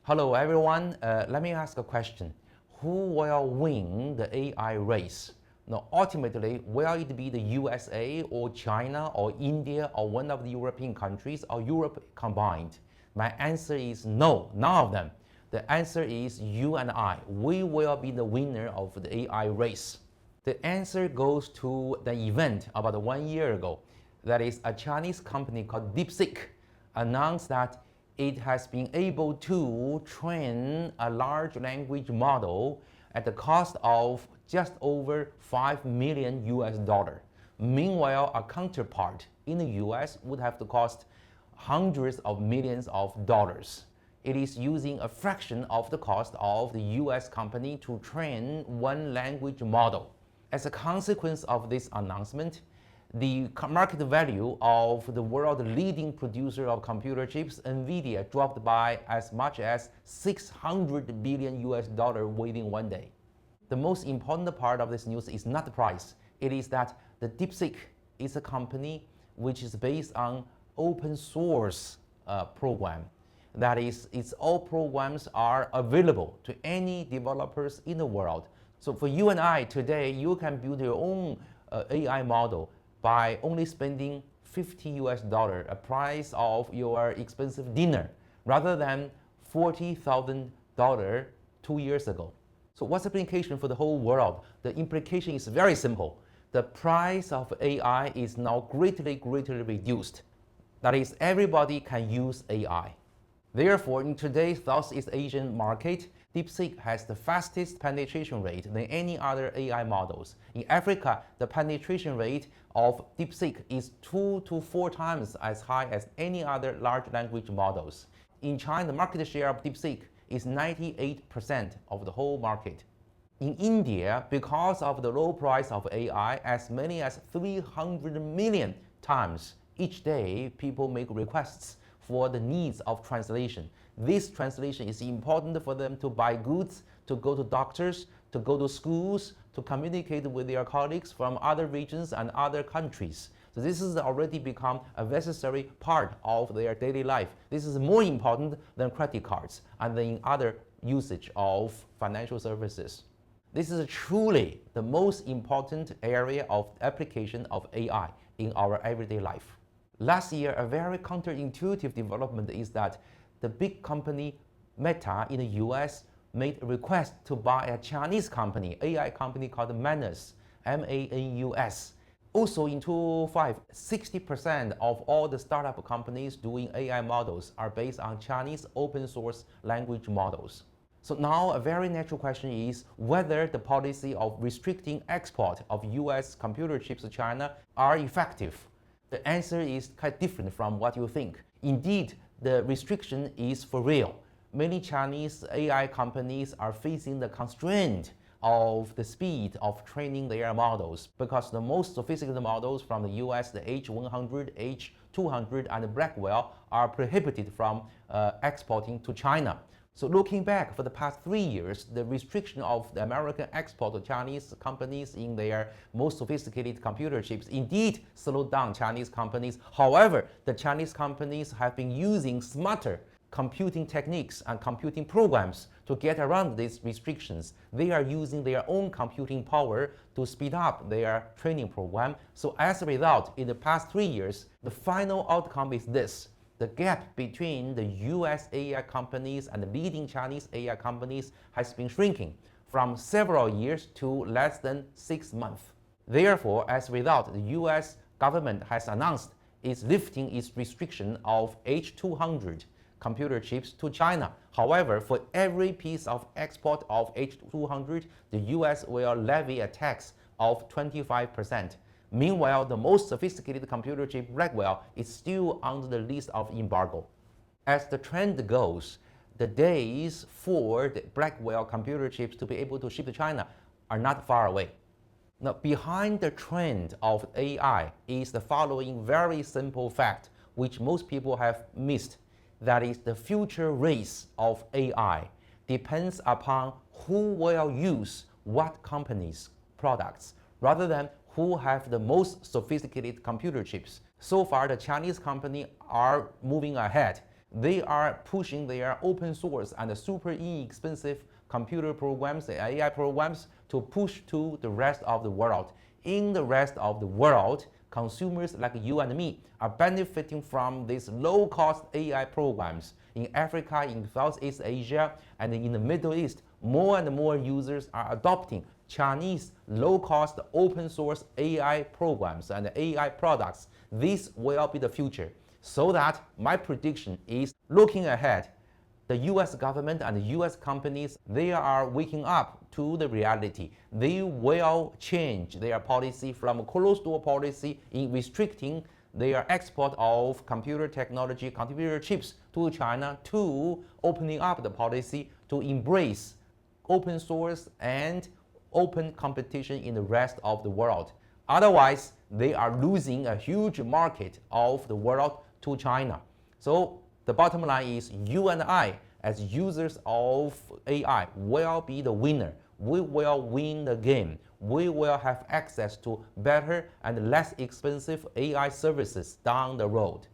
Hello everyone, let me ask a question. Who will win the AI race? Now, ultimately, will it be the USA or China or India or one of the European countries or Europe combined? My answer is no, none of them. The answer is you and I. We will be the winner of the AI race. The answer goes to the event about 1 year ago. That is, a Chinese company called DeepSeek announced that it has been able to train a large language model at the cost of just over $5 million US. Meanwhile, a counterpart in the US would have to cost hundreds of millions of dollars. It is using a fraction of the cost of the US company to train one language model. As a consequence of this announcement, the market value of the world leading producer of computer chips, NVIDIA, dropped by as much as $600 billion US within 1 day. The most important part of this news is not the price. It is that the DeepSeek is a company which is based on open source program. That is, all programs are available to any developers in the world. So for you and I today, you can build your own AI model by only spending $50 US, a price of your expensive dinner, rather than $40,000 2 years ago. So what's the implication for the whole world? The implication is very simple. The price of AI is now greatly reduced. That is, everybody can use AI. Therefore, in today's Southeast Asian market, DeepSeek has the fastest penetration rate than any other AI models. In Africa, the penetration rate of DeepSeek is 2 to 4 times as high as any other large language models. In China, the market share of DeepSeek is 98% of the whole market. In India, because of the low price of AI, as many as 300 million times each day, people make requests for the needs of translation. This translation is important for them to buy goods, to go to doctors, to go to schools, to communicate with their colleagues from other regions and other countries. So this has already become a necessary part of their daily life. This is more important than credit cards and than other usage of financial services. This is truly the most important area of application of AI in our everyday life. Last year, a very counterintuitive development is that the big company Meta in the US made a request to buy a Chinese company, AI company called Manus, M-A-N-U-S. Also in 2005, 60% of all the startup companies doing AI models are based on Chinese open source language models. So now a very natural question is whether the policy of restricting export of US computer chips to China are effective. The answer is quite different from what you think. Indeed, the restriction is for real. Many Chinese AI companies are facing the constraint of the speed of training their models because the most sophisticated models from the US, the H100, H200, and Blackwell are prohibited from exporting to China. So looking back for the past 3 years, the restriction of the American export to Chinese companies in their most sophisticated computer chips indeed slowed down Chinese companies. However, the Chinese companies have been using smarter computing techniques and computing programs to get around these restrictions. They are using their own computing power to speed up their training program. So as a result, in the past 3 years, the final outcome is this. The gap between the US AI companies and the leading Chinese AI companies has been shrinking from several years to less than 6 months. Therefore, as a result, the US government has announced it's lifting its restriction of H200 computer chips to China. However, for every piece of export of H200, the US will levy a tax of 25%. Meanwhile, the most sophisticated computer chip, Blackwell, is still under the list of embargo. As the trend goes, the days for the Blackwell computer chips to be able to ship to China are not far away. Now, behind the trend of AI is the following very simple fact, which most people have missed. That is, the future race of AI depends upon who will use what company's products, rather than who have the most sophisticated computer chips. So far, the Chinese companies are moving ahead. they are pushing their open source and super inexpensive computer programs, AI programs, to push to the rest of the world. In the rest of the world, consumers like you and me are benefiting from these low-cost AI programs. In Africa, in Southeast Asia, and in the Middle East, more and more users are adopting Chinese low-cost open source AI programs and AI products. This will be the future. So that my prediction is, looking ahead, the US government and US companies, they are waking up to the reality. They will change their policy from closed-door policy in restricting their export of computer technology, computer chips to China, to opening up the policy to embrace open source and open competition in the rest of the world. Otherwise, they are losing a huge market of the world to China. So the bottom line is, you and I, as users of AI, will be the winner. We will win the game. We will have access to better and less expensive AI services down the road.